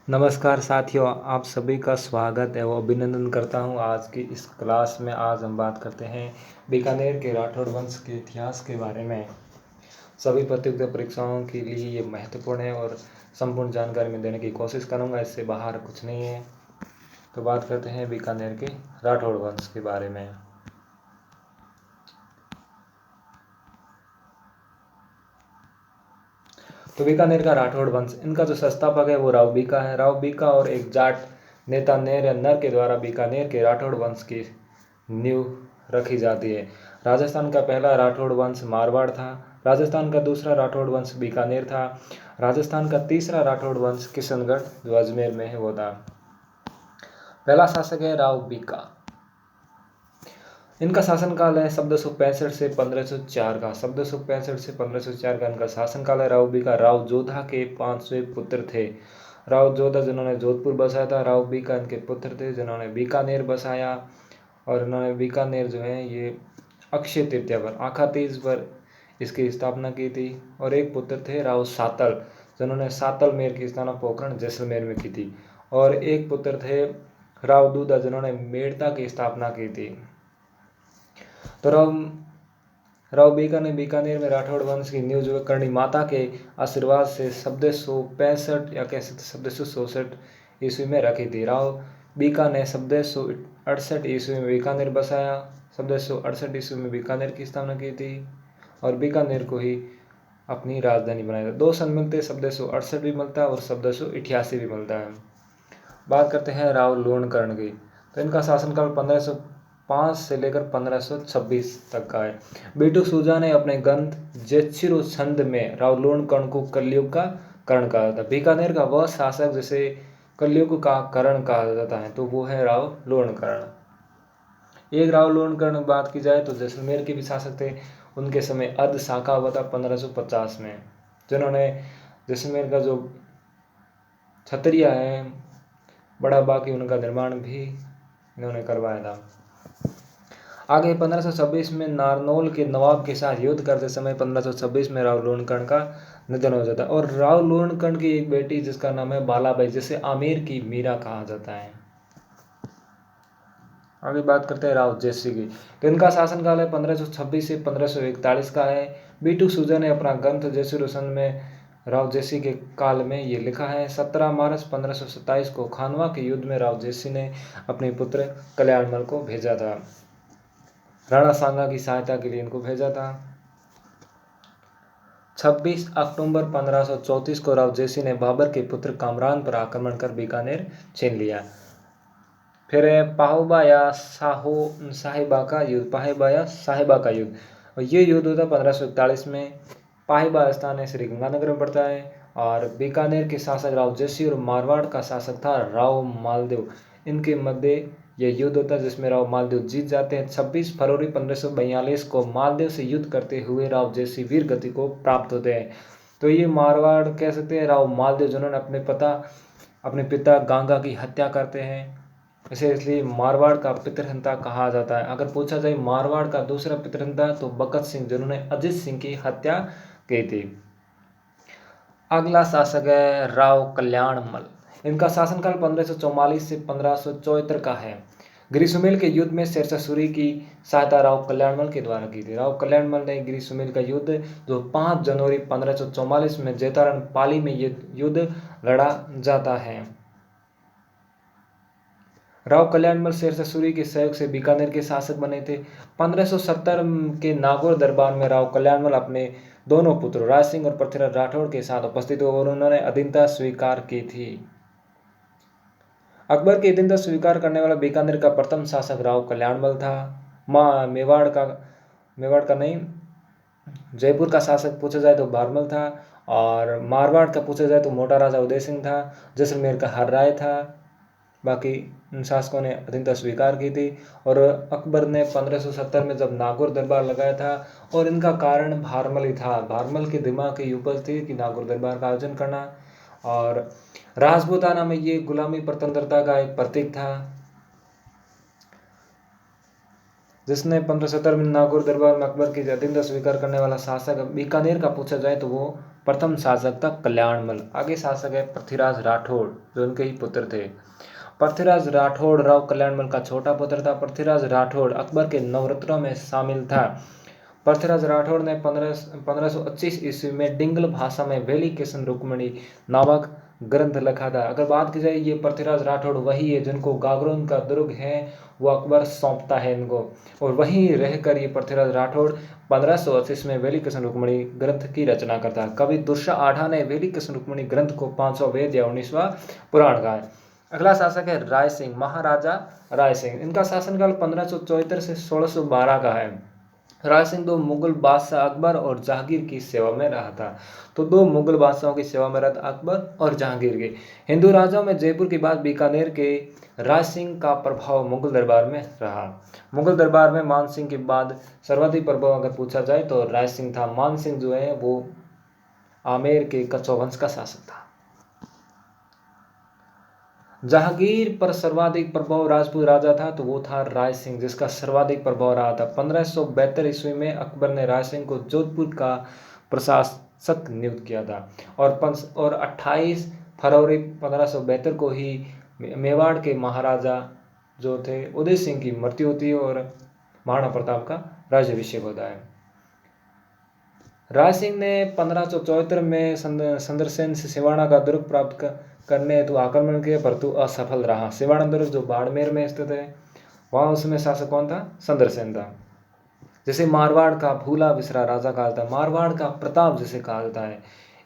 नमस्कार साथियों, आप सभी का स्वागत है वो अभिनंदन करता हूँ। आज की इस क्लास में आज हम बात करते हैं बीकानेर के राठौड़ वंश के इतिहास के बारे में। सभी प्रतियोगिता परीक्षाओं के लिए ये महत्वपूर्ण है और संपूर्ण जानकारी मैं देने की कोशिश करूँगा, इससे बाहर कुछ नहीं है। तो बात करते हैं बीकानेर के राठौड़ वंश के बारे में। तो बीकानेर का राठौड़ वंश, इनका जो संस्थापक है वो राव बीका है। राव बीका और एक जाट नेता नेर या नर के द्वारा बीकानेर के राठौड़ वंश की नींव रखी जाती है। राजस्थान का पहला राठौड़ वंश मारवाड़ था। राजस्थान का दूसरा राठौड़ वंश बीकानेर था। राजस्थान का तीसरा राठौड़ वंश किशनगढ़ जो अजमेर में है वो था। पहला शासक है राव बीका। इनका शासनकाल है 1465 से 1504 का। 1465 से 1504 का इनका शासनकाल है। राव बीका राव जोधा के 5वें पुत्र थे। राव जोधा जिन्होंने जोधपुर बसाया था, राव बीका इनके पुत्र थे जिन्होंने बीकानेर बसाया। और इन्होंने बीकानेर जो है ये अक्षय तृतीया पर, आखा तीज पर इसकी स्थापना की थी। और एक पुत्र थे राव सातल जिन्होंने सातलमेर की स्थापना पोखरण जैसलमेर में की थी। और एक पुत्र थे राव दूधा जिन्होंने मेड़ता की स्थापना की थी। तो राव बीका ने बीकानेर में राठौड़ वंश की नींव जो करणी माता के आशीर्वाद से 1765 या कह सकते 1767 ईस्वी में रखी थी। राव बीका ने 1768 ईस्वी में बीकानेर बसाया। 1768 ईस्वी में बीकानेर की स्थापना की थी और बीकानेर को ही अपनी राजधानी बनाया था। 2 सन मिलते हैं, 1768 भी मिलता है और 1788 भी मिलता है। बात करते हैं राव लोणकर्ण की। तो इनका शासनकाल 1505 से लेकर 1526 तक का है। बीटू सूजा ने अपने ग्रंथ जेत्सिरो छंद में राव लोणकर्ण को कलयुग का कर्ण कहा था। बीकानेर का वह शासक जिसे कलयुग का कर्ण कहा जाता है तो वो है राव लोणकर्ण। एक राव लोणकर्ण बात की जाए तो जैसलमेर के भी शासक थे। उनके समय अर्ध शाखा हुआ था 1550 में, जिन्होंने जैसलमेर का जो छतरिया है बड़ा बाकी उनका निर्माण भी इन्होंने करवाया था। आगे 1526 में नारनौल के नवाब के साथ युद्ध करते समय 1526 में राव लोणकर्ण का निधन हो जाता है। और राव लोणकर्ण की एक बेटी जिसका नाम है बालाबाई, जिसे आमेर की मीरा कहा जाता है। आगे बात करते हैं राव जयसिंह की। तो इनका शासनकाल है 1526 से 1541 का है। बीटू सूजा ने अपना ग्रंथ जयसिरोसन में राव जयसिंह के काल में ये लिखा है। 17 मार्च 1527 को खानवा के युद्ध में राव जयसिंह ने अपने पुत्र कल्याणमल को भेजा था। राणा सांगा की सहायता के लिए इनको भेजा था। 26 अक्टूबर 1534 को राव जयसिंह ने बाबर के पुत्र कामरान पर आक्रमण कर बीकानेर छीन लिया। फिर पाहुबा या साहिबा का युद्ध, और ये युद्ध होता 1541 में। पाहिबा स्थान श्री गंगानगर में पड़ता है। और बीकानेर के शासक राव जयसिंह और मारवाड़ का शासक था राव मालदेव, इनके मध्य यह युद्ध होता है जिसमें राव मालदेव जीत जाते हैं। 26 फरवरी 1542 को मालदेव से युद्ध करते हुए राव जयसिंह वीर गति को प्राप्त होते हैं। तो ये मारवाड़ कह सकते हैं राव मालदेव जिन्होंने अपने पिता गांगा की हत्या करते हैं, इसे इसलिए मारवाड़ का पितृहंता कहा जाता है। अगर पूछा जाए मारवाड़ का दूसरा पितृहंता तो बकत सिंह जिन्होंने अजित सिंह की हत्या की थी। अगला शासक है राव कल्याणमल। इनका शासनकाल 1544 से 1574 का है। गिरिसुमेल के युद्ध में शेरशाह सूरी की सहायता राव कल्याणमल के द्वारा की थी। राव कल्याणमल ने गिरिसुमेल का युद्ध जो 5 जनवरी 1544 में जैतारण पाली में युद्ध लड़ा जाता है। राव कल्याणमल शेरशाह सूरी के सहयोग से बीकानेर के शासक बने थे। 1570 के नागौर दरबार में राव कल्याणमल अपने दोनों पुत्रों राज सिंह और पृथ्वीराज राठौड़ के साथ उपस्थित हुए और उन्होंने अधीनता स्वीकार की थी। अकबर की अधीनता स्वीकार करने वाला बीकानेर का प्रथम शासक राव कल्याणमल था। मेवाड़ का नहीं, जयपुर का शासक पूछा जाए तो बारमल था। और मारवाड़ का पूछा जाए तो मोटा राजा उदय सिंह था। जैसलमेर का हर राय था। बाकी इन शासकों ने अधीनता स्वीकार की थी। और अकबर ने 1570 में जब नागौर दरबार लगाया था और इनका कारण भारमल ही था। भारमल के दिमाग की उपज थी कि नागौर दरबार का आयोजन करना। और राजपूताना में ये गुलामी स्वतंत्रता का एक प्रतीक था। जिसने 1570 में नागौर दरबार में अकबर की अधीनता स्वीकार करने वाला शासक बीकानेर का पूछा जाए तो वो प्रथम शासक था कल्याणमल। आगे शासक है पृथ्वीराज राठौड़, जो उनके ही पुत्र थे। पृथ्वीराज राठौड़ राव कल्याणमल का छोटा पुत्र था। पृथ्वीराज राठौड़ अकबर के नवरत्नों में शामिल था। पृथ्वीराज राठौड़ ने 1525 ईस्वी में डिंगल भाषा में वेली किशन रुक्मणी नामक ग्रंथ लिखा था। अगर बात की जाए, ये पृथ्वीराज राठौड़ वही है जिनको गागरोन का दुर्ग है वो अकबर सौंपता है इनको, और वहीं रहकर ये पृथ्वीराज राठौड़ 1580 में वेली किशन रुक्मणी ग्रंथ की रचना करता है। कवि दुर्सा आढ़ा ने वेली किशन रुक्मणी ग्रंथ को 500 वेद या 19वां पुराण कहा है। अगला शासक है राय सिंह, महाराजा राय सिंह। इनका शासनकाल 1574 से 1612 का है। राय सिंह दो मुगल बादशाह अकबर और जहांगीर की सेवा में रहा था। तो दो मुगल बादशाहों की सेवा में रहा था, अकबर और जहांगीर के। हिंदू राजाओं में जयपुर के बाद बीकानेर के राय सिंह का प्रभाव मुगल दरबार में रहा। मुगल दरबार में मान सिंह के बाद सर्वाधिक प्रभाव अगर पूछा जाए तो राय सिंह था। मान सिंह जो है वो आमेर के कच्छो वंश का शासक था। जहांगीर पर सर्वाधिक प्रभाव राजपूत राजा था तो वो था राय सिंह, जिसका सर्वाधिक प्रभाव रहा था। 1572 ईस्वी में अकबर ने राय सिंह को जोधपुर का प्रशासक नियुक्त किया था, और 28 फरवरी 1572 को ही मेवाड़ के महाराजा जो थे उदय सिंह की मृत्यु होती है और महाराणा प्रताप का राज्याभिषेक होता है। राय सिंह ने 1574 में संदरसेन से सिवाना का दुर्ग प्राप्त करने हेतु आक्रमण किया, परंतु असफल रहा। सिवाना दुर्ग जो बाड़मेर में स्थित है, वहां उसमें शासक कौन था? संदरसेन था, जिसे मारवाड़ का भूला बिसरा राजा कहा जाता है, मारवाड़ का प्रताप जिसे कहा जाता है।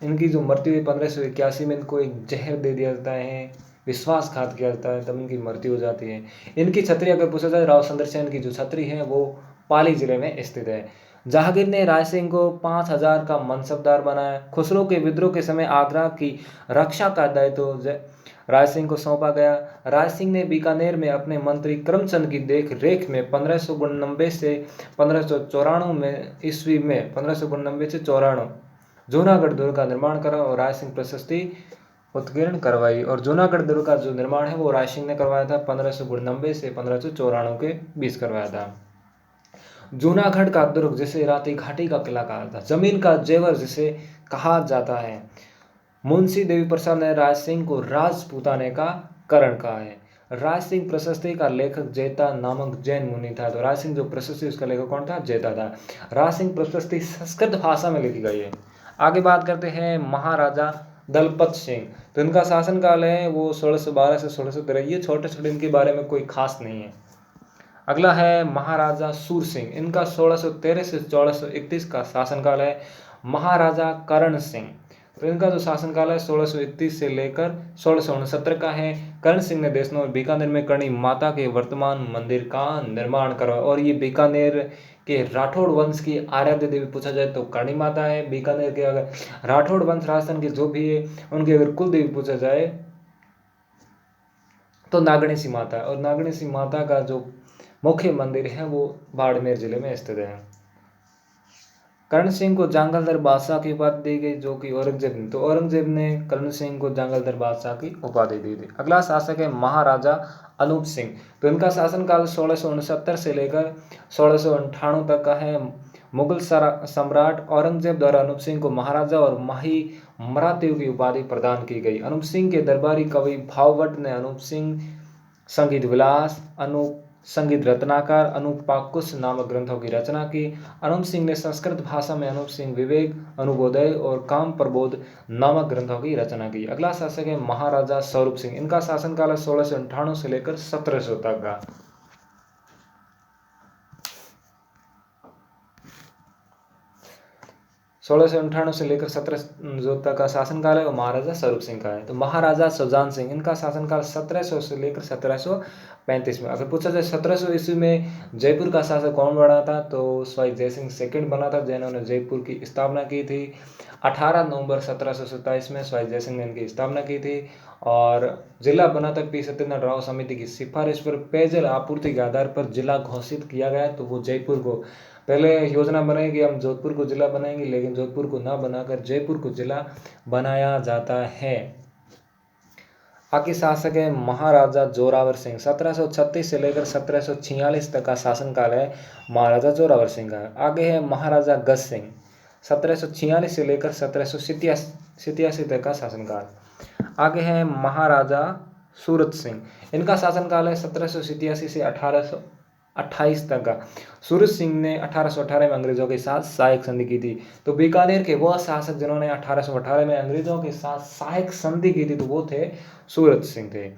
इनकी जो मृत्यु हुई 1581 में, इनको एक जहर दे दिया जाता है, विश्वासघात किया जाता है, तब इनकी मृत्यु हो जाती है। इनकी छतरी अगर पूछा जाए, राव संदरसेन की जो छतरी है वो पाली जिले में स्थित है। जहांगीर ने राय सिंह को 5000 का मनसबदार बनाया। खुसरो के विद्रोह के समय आगरा की रक्षा का दायित्व राय सिंह को सौंपा गया। राय सिंह ने बीकानेर में अपने मंत्री करमचंद की देख रेख में 1599 से 1594 में ईस्वी में 1599 से 94 जूनागढ़ दुर्ग का निर्माण करा और राय सिंह प्रशस्ति उत्कीर्ण करवाई। और जूनागढ़ दुर्ग का जो निर्माण है वो राय सिंह ने करवाया था। 1599 से 1594 के बीच करवाया था। जूनागढ़ का दुर्ग जिसे राती घाटी का किला कहा था, जमीन का जेवर जिसे कहा जाता है। मुंशी देवी प्रसाद ने राय सिंह को राजपूताने का करण कहा है। राय सिंह प्रशस्ति का लेखक जेता नामक जैन मुनि था। तो राय सिंह जो प्रशस्ति उसका लेखक कौन था? जेता था। राय सिंह प्रशस्ति संस्कृत भाषा में लिखी गई है। आगे बात करते हैं महाराजा दलपत सिंह। तो इनका शासनकाल है वो 1612 से 1613। ये छोटे छोटे, इनके बारे में कोई खास नहीं है। अगला है महाराजा सूर सिंह। इनका 1613 से 1631 का शासनकाल है। महाराजा करण सिंह, तो इनका जो शासनकाल है 1631 से लेकर 1669 का है। करण सिंह ने देशनौर बीकानेर में करणी माता के वर्तमान मंदिर का निर्माण करवाया। और ये बीकानेर के राठौड़ वंश की आराध्य देवी पूछा जाए तो करणी माता है। बीकानेर के अगर राठौड़ वंश राजस्थान के जो भी है उनकी अगर कुल देवी पूछा जाए तो नागणेशी माता है। और नागणेशी माता का जो मुख्य मंदिर है वो बाड़मेर जिले में स्थित है। कर्ण सिंह को जांगलदर बादशाह की उपाधि दी गई, जो कि औरंगजेब ने, तो औरंगजेब ने कर्ण सिंह को जांगलदर बादशाह की उपाधि दी थी। अगला शासक है महाराजा अनूप सिंह। तो इनका शासनकाल 1669 से लेकर 1698 तक का है। मुगल सम्राट औरंगजेब द्वारा अनूप सिंह को महाराजा और माही मराठियों की उपाधि प्रदान की गई। अनूप सिंह के दरबारी कवि भाववट ने अनूप सिंह संगीत विलास, अनूप संगीत रत्नाकर, अनूप पाकुश नामक ग्रंथों की रचना की। अनूप सिंह ने संस्कृत भाषा में अनूप सिंह विवेक, अनुबोधय और काम प्रबोध नामक ग्रंथों की रचना की। अगला शासक है महाराजा स्वरूप सिंह। इनका शासनकाल है 1698 से लेकर 1700 तक का। 1698 से लेकर 1700 तक का शासनकाल है वो महाराजा स्वरूप सिंह का है। तो महाराजा सुजान सिंह, इनका शासनकाल 1700 से लेकर 1735 में। अगर पूछा जाए 1700 ईस्वी में जयपुर का शासक कौन बना था तो स्वाई जयसिंह सेकंड बना था, जिन्होंने जयपुर की स्थापना की थी। 18 नवंबर 1727 में स्वाई जयसिंह ने इनकी स्थापना की थी। और जिला बना था पी सत्यनारायण राव समिति की सिफारिश पर। पेयजल आपूर्ति के आधार पर जिला घोषित किया गया, तो वो जयपुर को पहले योजना बनाई कि हम जोधपुर को जिला बनाएंगे, लेकिन जोधपुर को ना बनाकर जयपुर को जिला बनाया जाता है। आगे शासक है महाराजा जोरावर सिंह। 1736 से लेकर 1746 तक का शासनकाल है महाराजा जोरावर सिंह का। आगे है महाराजा गज सिंह। 1746 से लेकर 1787 तक का शासनकाल। आगे है महाराजा सूरत सिंह, इनका शासनकाल है 1787 से 1828 तक का। सूरत सिंह ने 1818 में अंग्रेजों के साथ सहायक संधि की थी। तो बीकानेर के वह शासक जिन्होंने 1818 में अंग्रेजों के साथ सहायक संधि की थी तो वो थे सूरत सिंह थे।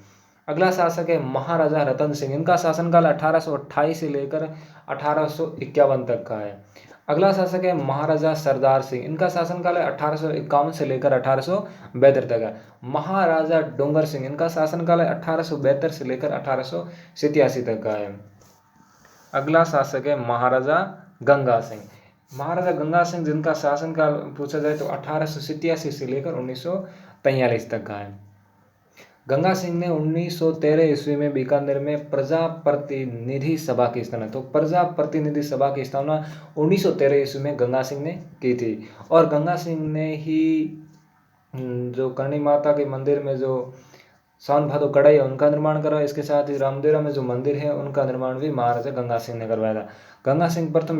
अगला शासक है महाराजा रतन सिंह, इनका शासनकाल 1828 से लेकर 1851 तक का है। अगला शासक है महाराजा सरदार सिंह, इनका शासनकाल है 1851 से लेकर 1872 तक है। महाराजा डोंगर सिंह, इनका शासनकाल है 1872 से लेकर 1887 तक का है। अगला शासक है महाराजा गंगा सिंह। महाराजा गंगा सिंह जिनका शासनकाल पूछा जाए तो 1887 से लेकर 1943 तक का है। गंगा सिंह ने 1913 ईस्वी में बीकानेर में प्रजा प्रतिनिधि सभा की स्थापना, तो प्रजा प्रतिनिधि सभा की स्थापना 1913 ईस्वी में गंगा सिंह ने की थी। और गंगा सिंह ने ही जो करणी माता के मंदिर में जो सावन भादो कढ़ाई है उनका निर्माण करवाया। इसके साथ ही रामदेवरा में जो मंदिर है उनका निर्माण भी महाराजा गंगा सिंह ने करवाया था। गंगा सिंह प्रथम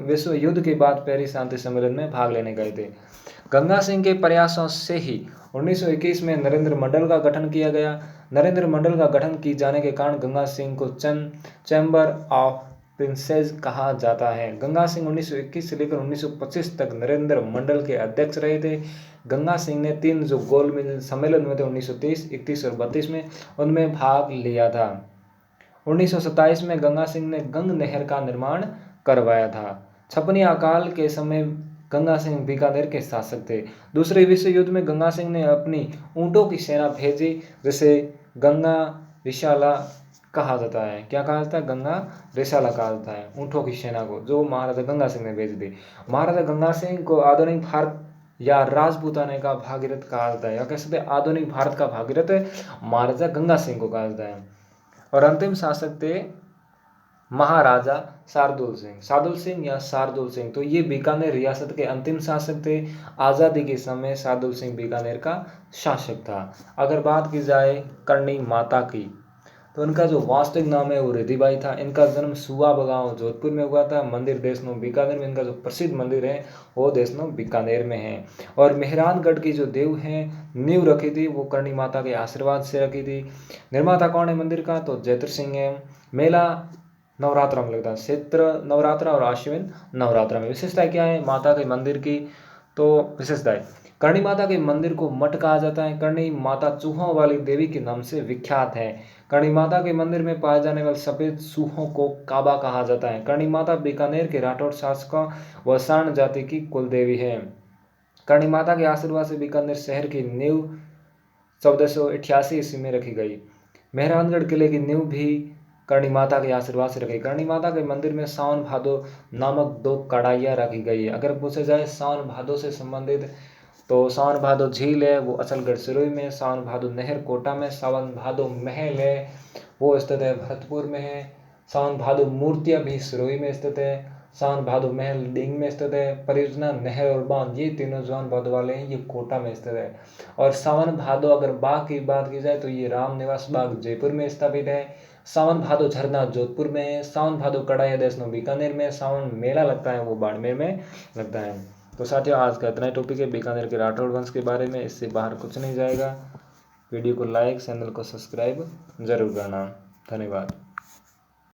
विश्व युद्ध के बाद पेरिस शांति सम्मेलन में भाग लेने गए थे। गंगा सिंह के प्रयासों से ही 1921 में नरेंद्र मंडल का गठन किया गया। नरेंद्र मंडल का गठन किए जाने के कारण गंगा सिंह को चैम्बर ऑफ प्रिंसेस कहा जाता है। गंगा सिंह 1921 से लेकर 1925 तक नरेंद्र मंडल के अध्यक्ष रहे थे। गंगा सिंह ने 3 जो गोल सम्मेलन हुए थे 1930, 31 और 32 में, उनमें भाग लिया था। 1927 में गंगा सिंह ने गंग नहर का निर्माण करवाया था। छपनी अकाल के समय गंगा सिंह बीकानेर के शासक थे। दूसरे विश्व युद्ध में गंगा सिंह ने अपनी ऊंटों की सेना भेजी, जिसे गंगा रिसाला कहा जाता है। क्या कहा जाता है? गंगा रिसाला कहा जाता है ऊंटों की सेना को, जो महाराजा गंगा सिंह ने भेज दी। महाराजा गंगा सिंह को आधुनिक भारत या राजपूताने का भागीरथ कहा जाता है, या कह सकते हैं आधुनिक भारत का भागीरथ महाराजा गंगा सिंह को कहा जाता है। और अंतिम शासक थे महाराजा शार्दुल सिंह, शार्दुल सिंह या शार्दुल सिंह। तो ये बीकानेर रियासत के अंतिम शासक थे। आज़ादी के समय शार्दुल सिंह बीकानेर का शासक था। अगर बात की जाए करणी माता की, तो इनका जो वास्तविक नाम है वो रिधिबाई था। इनका जन्म सुवाब गांव जोधपुर में हुआ था। मंदिर देशनो बीकानेर में, इनका जो प्रसिद्ध मंदिर है वो देशनो बीकानेर में है। और मेहरानगढ़ की जो देव है नींव रखी थी वो करणी माता के आशीर्वाद से रखी थी। निर्माता कौन है मंदिर का? तो जैतर सिंह है। मेला नवरात्रा में लगता है, चैत्र नवरात्रा और आश्विन नवरात्रा में। विशेषता क्या है माता के मंदिर की? तो विशेषता है करणी माता के मंदिर को मठ कहा जाता है। करणी माता चूहों वाली देवी के नाम से विख्यात है। करणी माता के मंदिर में पाए जाने वाले सफेद चूहों को काबा कहा जाता है। करणी माता बीकानेर के राठौड़ शासकों व सार्ण जाति की कुल देवी है। करणी माता के आशीर्वाद से बीकानेर शहर की नींव 1488 ईस्वी में रखी गई। मेहरानगढ़ किले की नींव भी करणी माता के आशीर्वाद से रखी। करणी माता के मंदिर में सावन भादो नामक 2 कढ़ाइयाँ रखी गई है। अगर पूछा जाए सावन भादो से संबंधित, तो सावन भादो झील है वो अचलगढ़ सिरोही में, सावन भादो नहर कोटा में, सावन भादो महल है वो स्थित है भरतपुर में है, सावन भादो मूर्तियाँ भी सिरोही में स्थित है, सावन भादो महल डींग में स्थित है, परियोजना नहर और बांध ये तीनों सावन भादो वाले हैं ये कोटा में स्थित है। और सावन भादो अगर बाग की बात की जाए तो ये राम निवास बाग जयपुर में स्थापित है। सावन भादो झरना जोधपुर में है। सावन भादो कढ़ाई देशनो बीकानेर में। सावन मेला लगता है वो बाड़मेर में लगता है। तो साथियों आज का इतना ही टॉपिक है बीकानेर के राठौड़ वंश के बारे में, इससे बाहर कुछ नहीं जाएगा। वीडियो को लाइक, चैनल को सब्सक्राइब जरूर करना। धन्यवाद।